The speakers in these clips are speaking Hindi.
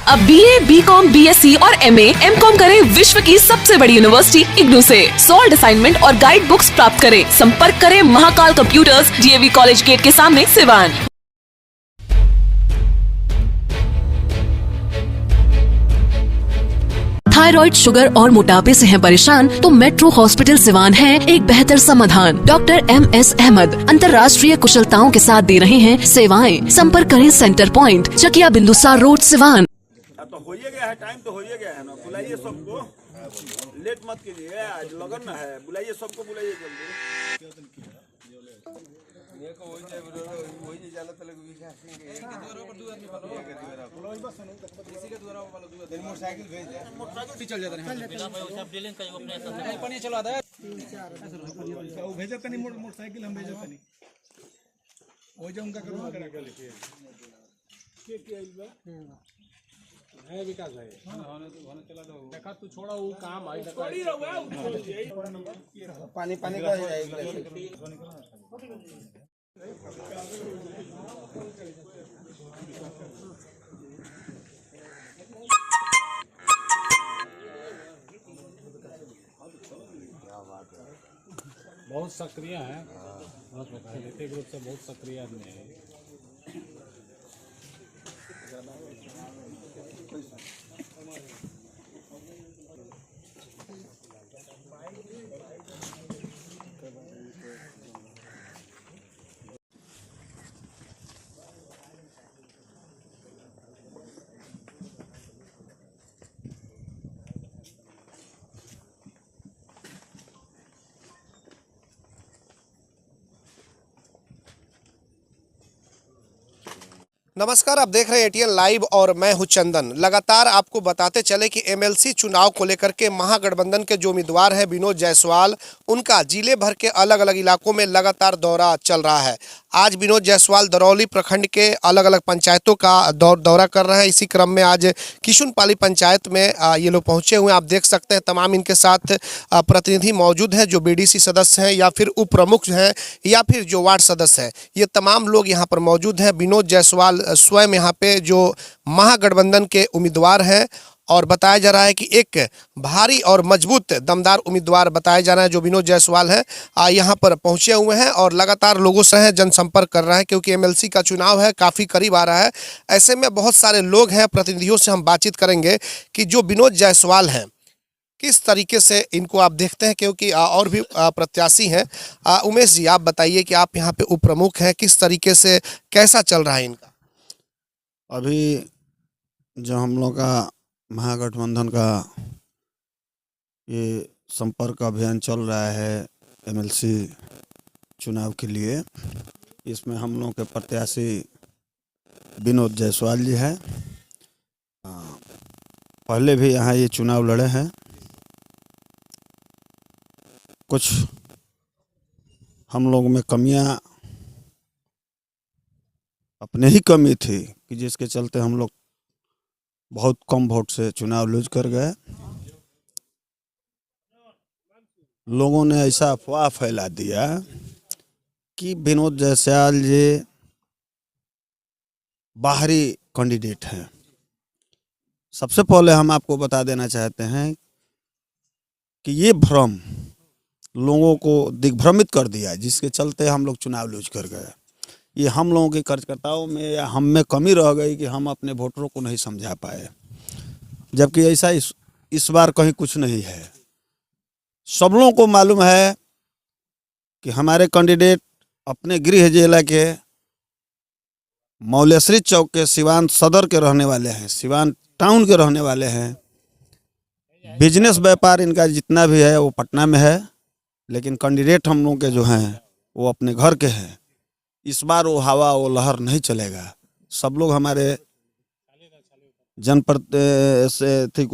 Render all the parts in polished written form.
अब BA, BCom, BSc और MA, MCom करें विश्व की सबसे बड़ी यूनिवर्सिटी इग्नू से। सॉल्ड असाइनमेंट और गाइड बुक्स प्राप्त करें। संपर्क करें Mahakal computers, DAV college gate के सामने, सिवान। थायराइड, शुगर और मोटापे से हैं परेशान तो मेट्रो हॉस्पिटल सिवान है एक बेहतर समाधान। डॉक्टर MS अहमद अंतर्राष्ट्रीय कुशलताओं के साथ दे रहे हैं सेवाएं। संपर्क करें centre point, Chakia Bindusar road, Siwan. तो हो ही गया है, टाइम तो हो ही गया है ना। बुलाइए सबको, लेट मत कीजिए, आज लगन ना है। बुलाइए सबको, बुलाइए जल्दी। मोटरसाइकिल भेज दे, चल जाता है। चलो आधा वो भेजो तनी, मोटरसाइकिल हम भेजो तनी। हो जा उनका करूँगा करा के लिखिए है विकास भाई। होने चला दो, देखा तू छोड़ा वो काम आई पानी पानी का बहुत सक्रिय है, बहुत राजनीतिक रूप से बहुत सक्रिय आदमी है। नमस्कार, आप देख रहे हैं ATN लाइव और मैं हूं चंदन। लगातार आपको बताते चले कि MLC चुनाव को लेकर के महागठबंधन के जो उम्मीदवार हैं विनोद जायसवाल, उनका जिले भर के अलग अलग इलाकों में लगातार दौरा चल रहा है। आज विनोद जायसवाल दरौली प्रखंड के अलग अलग पंचायतों का दौरा कर रहे हैं। इसी क्रम में आज किशुनपाली पंचायत में ये लोग पहुंचे हुए हैं। आप देख सकते हैं तमाम इनके साथ प्रतिनिधि मौजूद हैं, जो BDC सदस्य हैं या फिर उप प्रमुख हैं या फिर जो वार्ड सदस्य हैं। ये तमाम लोग यहाँ पर मौजूद हैं। विनोद जायसवाल स्वयं यहाँ पे जो महागठबंधन के उम्मीदवार हैं और बताया जा रहा है कि एक भारी और मजबूत दमदार उम्मीदवार बताया जा रहा है जो विनोद जायसवाल है, यहाँ पर पहुंचे हुए हैं और लगातार लोगों से हैं जनसंपर्क कर रहे हैं, क्योंकि MLC का चुनाव है, काफ़ी करीब आ रहा है। ऐसे में बहुत सारे लोग हैं, प्रतिनिधियों से हम बातचीत करेंगे कि जो विनोद जायसवाल हैं किस तरीके से इनको आप देखते हैं, क्योंकि और भी प्रत्याशी हैं। उमेश जी, आप बताइए कि आप यहाँ पे उप प्रमुख हैं, किस तरीके से कैसा चल रहा है इनका? अभी जो हम लोग का महागठबंधन का ये संपर्क अभियान चल रहा है MLC चुनाव के लिए, इसमें हम लोग के प्रत्याशी विनोद जायसवाल जी है। पहले भी यहाँ ये चुनाव लड़े हैं। कुछ हम लोग में कमियां अपने ही कमी थी कि जिसके चलते हम लोग बहुत कम वोट से चुनाव लूज कर गए। लोगों ने ऐसा अफवाह फैला दिया कि विनोद जायसवाल जी बाहरी कैंडिडेट हैं। सबसे पहले हम आपको बता देना चाहते हैं कि ये भ्रम लोगों को दिग्भ्रमित कर दिया, जिसके चलते हम लोग चुनाव लूज कर गए। ये हम लोगों के कार्यकर्ताओं में या हम में कमी रह गई कि हम अपने वोटरों को नहीं समझा पाए, जबकि ऐसा इस बार कहीं कुछ नहीं है। सब लोगों को मालूम है कि हमारे कैंडिडेट अपने गृह जिला के मौलेश्वरी चौक के सिवान सदर के रहने वाले हैं, सिवान टाउन के रहने वाले हैं। बिजनेस व्यापार इनका जितना भी है वो पटना में है, लेकिन कैंडिडेट हम लोग के जो हैं वो अपने घर के हैं। इस बार वो हवा वो लहर नहीं चलेगा। सब लोग हमारे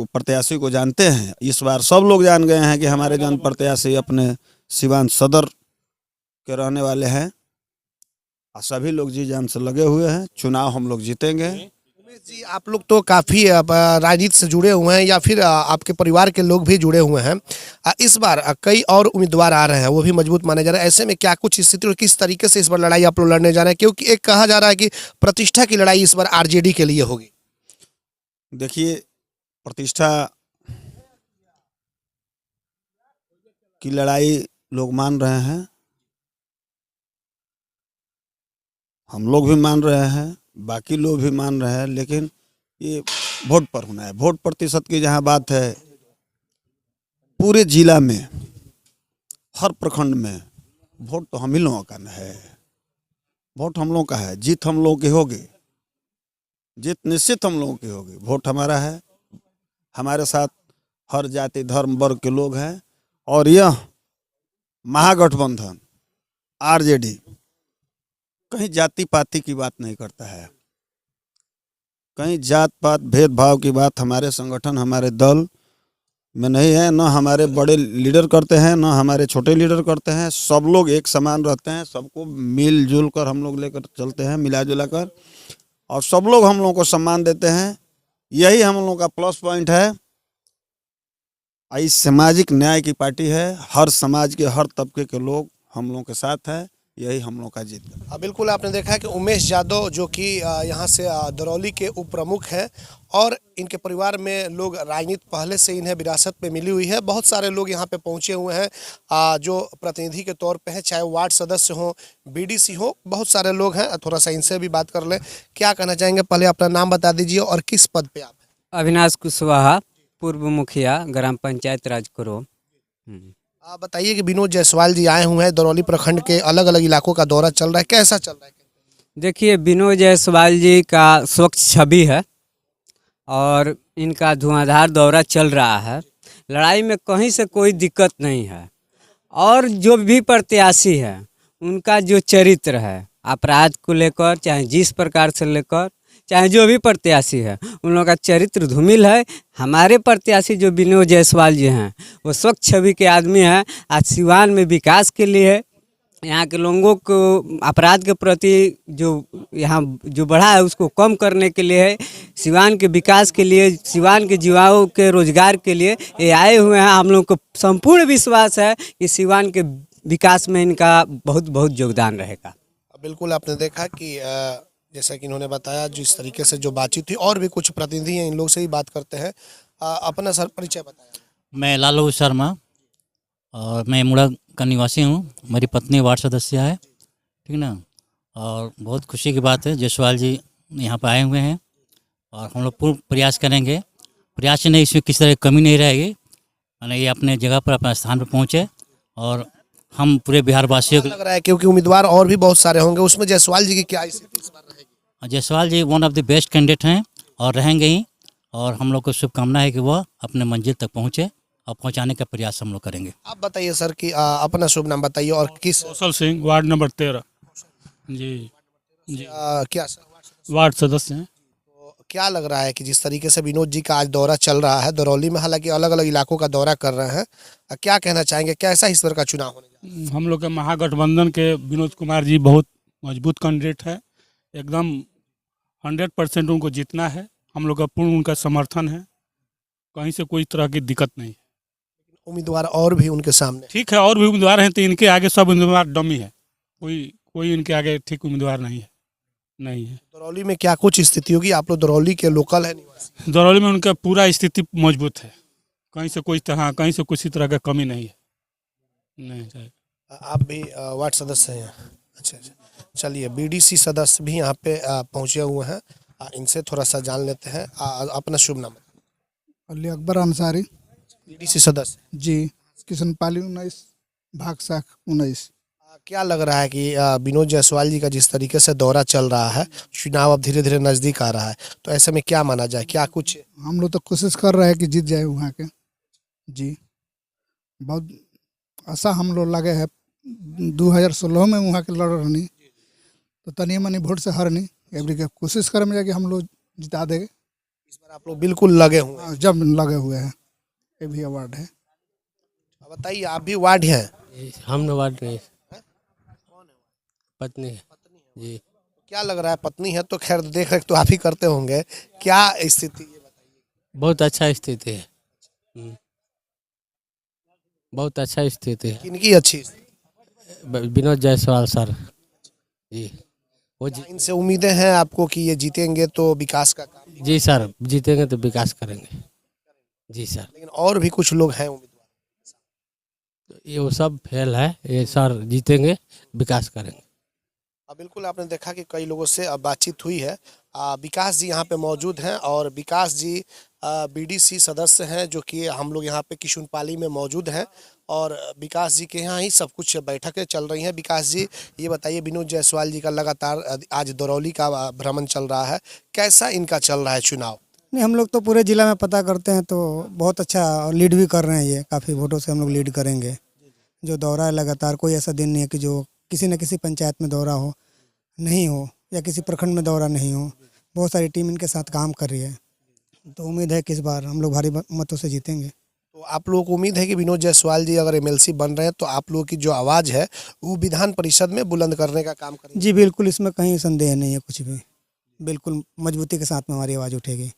प्रत्याशी को जानते हैं। इस बार सब लोग जान गए हैं कि हमारे जन प्रत्याशी अपने सिवान सदर के रहने वाले हैं। सभी लोग जी जान से लगे हुए हैं। चुनाव हम लोग जीतेंगे। जी, आप लोग तो काफ़ी राजनीति से जुड़े हुए हैं या फिर आपके परिवार के लोग भी जुड़े हुए हैं। इस बार कई और उम्मीदवार आ रहे हैं, वो भी मजबूत माने जा रहे हैं। ऐसे में क्या कुछ स्थिति और किस तरीके से इस बार लड़ाई आप लोग लड़ने जा रहे हैं? क्योंकि एक कहा जा रहा है कि प्रतिष्ठा की लड़ाई इस बार RJD के लिए होगी। देखिए, प्रतिष्ठा की लड़ाई लोग मान रहे हैं, हम लोग भी मान रहे हैं, बाकी लोग भी मान रहे हैं, लेकिन ये वोट पर होना है। वोट प्रतिशत की जहाँ बात है, पूरे जिला में, हर प्रखंड में वोट तो हम ही लोगों का है। वोट हम लोगों का है, जीत हम लोगों की होगी, जीत निश्चित हम लोगों की होगी। वोट हमारा है, हमारे साथ हर जाति धर्म वर्ग के लोग हैं, और यह महागठबंधन आरजेडी कहीं जाति पाति की बात नहीं करता है, कहीं जात पात भेदभाव की बात हमारे संगठन हमारे दल में नहीं है। न हमारे बड़े लीडर करते हैं, न हमारे छोटे लीडर करते हैं। सब लोग एक समान रहते हैं, सबको मिलजुल कर हम लोग लेकर चलते हैं, मिला जुला कर, और सब लोग हम लोगों को सम्मान देते हैं। यही हम लोगों का प्लस पॉइंट है। इस सामाजिक न्याय की पार्टी है, हर समाज के हर तबके के लोग हम लोगों के साथ है, यही हम लोग का जीत है। बिल्कुल आपने देखा है कि उमेश यादव जो कि यहाँ से दरौली के उप प्रमुख हैं, और इनके परिवार में लोग राजनीति पहले से इन्हें विरासत में मिली हुई है। बहुत सारे लोग यहाँ पे पहुँचे हुए हैं जो प्रतिनिधि के तौर पे हैं, चाहे वार्ड सदस्य हो, बीडीसी हो, बहुत सारे लोग हैं। थोड़ा सा इनसे भी बात कर लें, क्या कहना चाहेंगे? पहले अपना नाम बता दीजिए और किस पद पे आप हैं? अविनाश कुशवाहा, पूर्व मुखिया, ग्राम पंचायत राजकरो। आप बताइए कि विनोद जायसवाल जी आए हुए हैं, दरौली प्रखंड के अलग अलग इलाकों का दौरा चल रहा है, कैसा चल रहा है? देखिए, विनोद जायसवाल जी का स्वच्छ छवि है और इनका धुआंधार दौरा चल रहा है। लड़ाई में कहीं से कोई दिक्कत नहीं है, और जो भी प्रत्याशी है उनका जो चरित्र है, अपराध को लेकर चाहे जिस प्रकार से लेकर, चाहे जो भी प्रत्याशी है, उन लोगों का चरित्र धूमिल है। हमारे प्रत्याशी जो विनोद जायसवाल जी हैं, वो स्वच्छ छवि के आदमी हैं। आज सिवान में विकास के लिए, यहाँ के लोगों को अपराध के प्रति जो यहाँ जो बढ़ा है उसको कम करने के लिए है, सिवान के विकास के लिए, सिवान के युवाओं के रोजगार के लिए ये आए हुए हैं। हम लोग को संपूर्ण विश्वास है कि सिवान के विकास में इनका बहुत बहुत योगदान रहेगा। बिल्कुल आपने देखा कि जैसा कि इन्होंने बताया, जिस तरीके से जो बातचीत थी, और भी कुछ प्रतिनिधि हैं, इन लोग से ही बात करते हैं। अपना सर परिचय बताया। मैं लालू शर्मा, और मैं मुड़ा का निवासी हूँ। मेरी पत्नी वार्ड सदस्य है, ठीक ना। और बहुत खुशी की बात है, जायसवाल जी यहाँ पर आए हुए हैं, और हम लोग पूर्ण प्रयास करेंगे। प्रयास नहीं, इसमें किसी तरह की कमी नहीं रहेगी, ये अपने जगह पर अपने स्थान पर पहुँचे, और हम पूरे बिहार वासियों को लग रहा है क्योंकि उम्मीदवार और भी बहुत सारे होंगे, उसमें जायसवाल जी की क्या स्थिति इस बार रहेगी? Jaiswal ji one of the best candidate हैं और रहेंगे ही, और हम लोग को शुभकामना है कि वह अपने मंजिल तक पहुँचे, और पहुँचाने का प्रयास हम लोग करेंगे। आप बताइए सर कि अपना शुभ नाम बताइए और किस कौशल सिंह, वार्ड नंबर 13 जी जी क्या सर वार्ड सदस्य हैं। तो क्या लग रहा है कि जिस तरीके से विनोद जी का आज दौरा चल रहा है दरौली में, हालांकि अलग अलग इलाकों का दौरा कर रहे हैं, क्या कहना चाहेंगे, कैसा इस बार का चुनाव होने जा रहा है? हम लोग के महागठबंधन के विनोद कुमार जी बहुत मजबूत कैंडिडेट है, एकदम 100% उनको जीतना है। हम लोग का पूर्ण उनका समर्थन है, कहीं से कोई तरह की दिक्कत नहीं है। उम्मीदवार और भी उनके सामने, ठीक है, और भी उम्मीदवार हैं, तो इनके आगे सब उम्मीदवार डमी है, कोई इनके आगे ठीक उम्मीदवार नहीं है। दरौली में क्या कुछ स्थिति होगी? आप लोग दरौली के लोकल है, निवासी? दरौली में उनका पूरा स्थिति मजबूत है, कहीं से किसी तरह का कमी नहीं है। आप भी वार्ड सदस्य हैं? अच्छा, चलिए, बीडीसी सदस्य भी यहाँ पे पहुँचे हुए हैं, इनसे थोड़ा सा जान लेते हैं। अपना शुभ नाम? अली अकबर अंसारी, बीडीसी सदस्य जी, किशनपाली 19, भाग शाख 19। क्या लग रहा है कि विनोद जायसवाल जी का जिस तरीके से दौरा चल रहा है, चुनाव अब धीरे धीरे नज़दीक आ रहा है, तो ऐसे में क्या माना जाए, क्या कुछ? हम लोग तो कोशिश कर रहे हैं कि जीत जाए वहाँ के, जी। बहुत आशा हम लोग लगे है, 2016 में वहाँ के लड़ रहनी, तो तनी मनी वोट से हरनी, एवरी के कोशिश करेंगे कि हम लोग जिता देंगे। इस बार आप लोग बिल्कुल लगे हुए हैं? जब लगे हुए हैं, ये भी अवार्ड है। बताइए, आप भी वार्ड हैं? हम लोग वार्ड नहीं, पत्नी है जी। क्या लग रहा है? पत्नी है तो खैर देख रेख तो आप ही करते होंगे, क्या स्थिति ये बताइए? बहुत अच्छा स्थिति है, बहुत अच्छा स्थिति है। किनकी अच्छी स्थिति? विनोद जायसवाल सर जी। इनसे उम्मीदें हैं आपको कि ये जीतेंगे तो विकास का काम, जी सर, जीतेंगे तो विकास करेंगे। जी सर, लेकिन और भी कुछ लोग हैं उम्मीदवार। ये वो सब फेल है, ये सर जीतेंगे, विकास करेंगे। बिल्कुल आपने देखा कि कई लोगों से बातचीत हुई है। विकास जी यहाँ पे मौजूद हैं और विकास जी बीडीसी सदस्य हैं, जो कि हम लोग यहाँ पे किशुनपाली में मौजूद हैं और विकास जी के यहाँ ही सब कुछ बैठकें चल रही हैं। विकास जी ये बताइए, विनोद जायसवाल जी का लगातार आज दरौली का भ्रमण चल रहा है, कैसा इनका चल रहा है चुनाव? नहीं, हम लोग तो पूरे जिला में पता करते हैं तो बहुत अच्छा लीड भी कर रहे हैं। ये काफ़ी वोटों से हम लोग लीड करेंगे। जो दौरा है लगातार, कोई ऐसा दिन नहीं है कि जो किसी न किसी पंचायत में दौरा हो नहीं हो या किसी प्रखंड में दौरा नहीं हो। बहुत सारी टीम इनके साथ काम कर रही है, तो उम्मीद है कि इस बार हम लोग भारी मतों से जीतेंगे। तो आप लोगों को उम्मीद है कि विनोद जायसवाल जी अगर एमएलसी बन रहे हैं तो आप लोगों की जो आवाज़ है वो विधान परिषद में बुलंद करने का काम करेंगे? जी बिल्कुल, इसमें कहीं संदेह नहीं है कुछ भी। बिल्कुल मजबूती के साथ में हमारी आवाज़ उठेगी।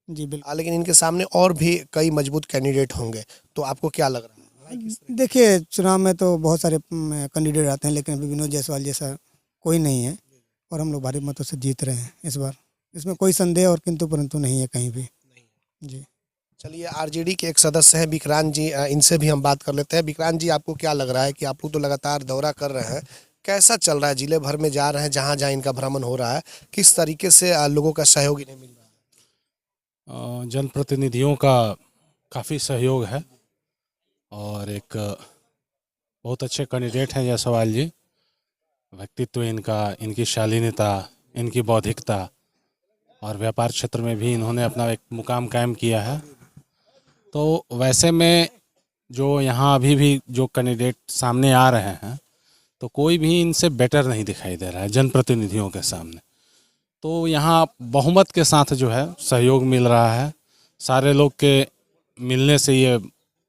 जी बिल्कुल। लेकिन इनके सामने और भी कई मजबूत कैंडिडेट होंगे, तो आपको क्या लग रहा है? देखिए, चुनाव में तो बहुत सारे कैंडिडेट आते हैं, लेकिन अभी विनोद जायसवाल जैसा कोई नहीं है और हम लोग भारी मतों से जीत रहे हैं इस बार। इसमें कोई संदेह और किंतु परंतु नहीं है कहीं भी। जी चलिए, आरजेडी के एक सदस्य हैं विक्रांत जी, इनसे भी हम बात कर लेते हैं। विक्रांत जी, आपको क्या लग रहा है कि आप लोग तो लगातार दौरा कर रहे हैं, कैसा चल रहा है? जिले भर में जा रहे हैं, जहाँ जहाँ इनका भ्रमण हो रहा है, किस तरीके से लोगों का सहयोग इन्हें मिल रहा है? जनप्रतिनिधियों का काफ़ी सहयोग है और एक बहुत अच्छे कैंडिडेट हैं जायसवाल जी। व्यक्तित्व इनका, इनकी शालीनता, इनकी बौद्धिकता और व्यापार क्षेत्र में भी इन्होंने अपना एक मुकाम कायम किया है। तो वैसे में जो यहाँ अभी भी जो कैंडिडेट सामने आ रहे हैं, तो कोई भी इनसे बेटर नहीं दिखाई दे रहा है जनप्रतिनिधियों के सामने। तो यहाँ बहुमत के साथ जो है सहयोग मिल रहा है। सारे लोग के मिलने से ये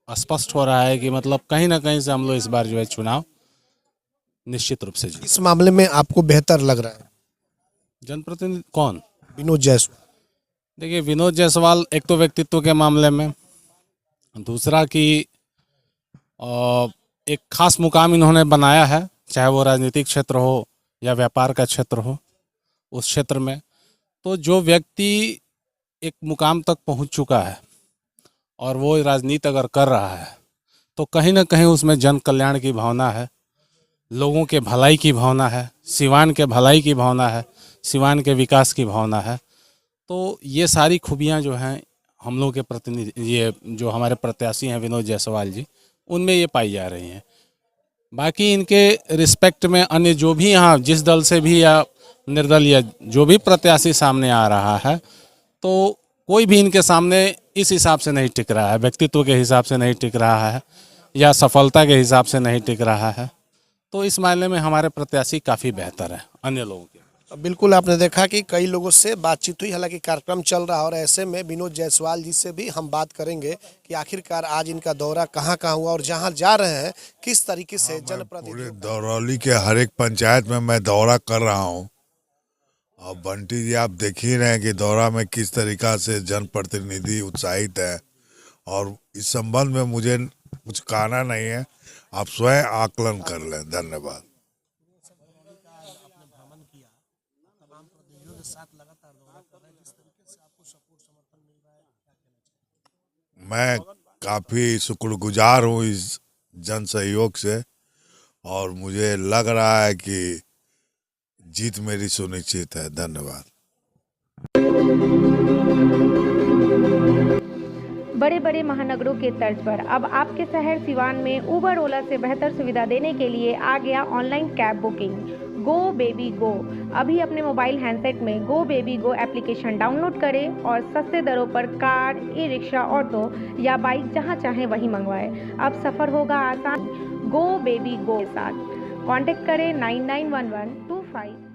स्पष्ट हो रहा है कि मतलब कहीं ना कहीं से हम लोग इस बार जो है चुनाव निश्चित रूप से जीतेंगे। इस मामले में आपको बेहतर लग रहा है जनप्रतिनिधि कौन? विनोद जायसवाल। देखिए, विनोद जायसवाल एक तो व्यक्तित्व के मामले में, दूसरा कि एक खास मुकाम इन्होंने बनाया है, चाहे वो राजनीतिक क्षेत्र हो या व्यापार का क्षेत्र हो। उस क्षेत्र में तो जो व्यक्ति एक मुकाम तक पहुंच चुका है और वो राजनीति अगर कर रहा है, तो कहीं ना कहीं उसमें जन कल्याण की भावना है, लोगों के भलाई की भावना है, सिवान के भलाई की भावना है, सिवान के विकास की भावना है। तो ये सारी खूबियाँ जो हैं हम लोग के प्रतिनिधि, ये जो हमारे प्रत्याशी हैं विनोद जायसवाल जी, उनमें ये पाई जा रही हैं। बाकी इनके रिस्पेक्ट में अन्य जो भी यहाँ जिस दल से भी या निर्दलीय जो भी प्रत्याशी सामने आ रहा है, तो कोई भी इनके सामने इस हिसाब से नहीं टिक रहा है, व्यक्तित्व के हिसाब से नहीं टिक रहा है या सफलता के हिसाब से नहीं टिक रहा है। तो इस मायने में हमारे प्रत्याशी काफ़ी बेहतर है अन्य लोगों के। बिल्कुल, आपने देखा कि कई लोगों से बातचीत हुई, हालांकि कार्यक्रम चल रहा है और ऐसे में विनोद जायसवाल जी से भी हम बात करेंगे कि आखिरकार आज इनका दौरा कहाँ कहाँ हुआ और जहाँ जा रहे हैं किस तरीके से जनप्रतिनिधि। पूरे दरौली के हर एक पंचायत में मैं दौरा कर रहा हूँ और बंटी जी आप देख ही रहे हैं कि दौरा में किस तरीका से जनप्रतिनिधि उत्साहित है और इस संबंध में मुझे कुछ कहना नहीं है, आप स्वयं आकलन कर लें। धन्यवाद। मैं काफ़ी शुक्रगुजार हूँ इस जन सहयोग से और मुझे लग रहा है कि जीत मेरी सुनिश्चित है। धन्यवाद। बड़े बड़े महानगरों के तर्ज पर अब आपके शहर सिवान में उबर ओला से बेहतर सुविधा देने के लिए आ गया online cab booking go baby go. अभी अपने मोबाइल हैंडसेट में go baby go application download करें और सस्ते दरों पर कार, ई रिक्शा, ऑटो या बाइक जहां चाहें वहीं मंगवाएं। अब सफ़र होगा आसान गो बेबी गो के साथ। कॉन्टेक्ट करें 991125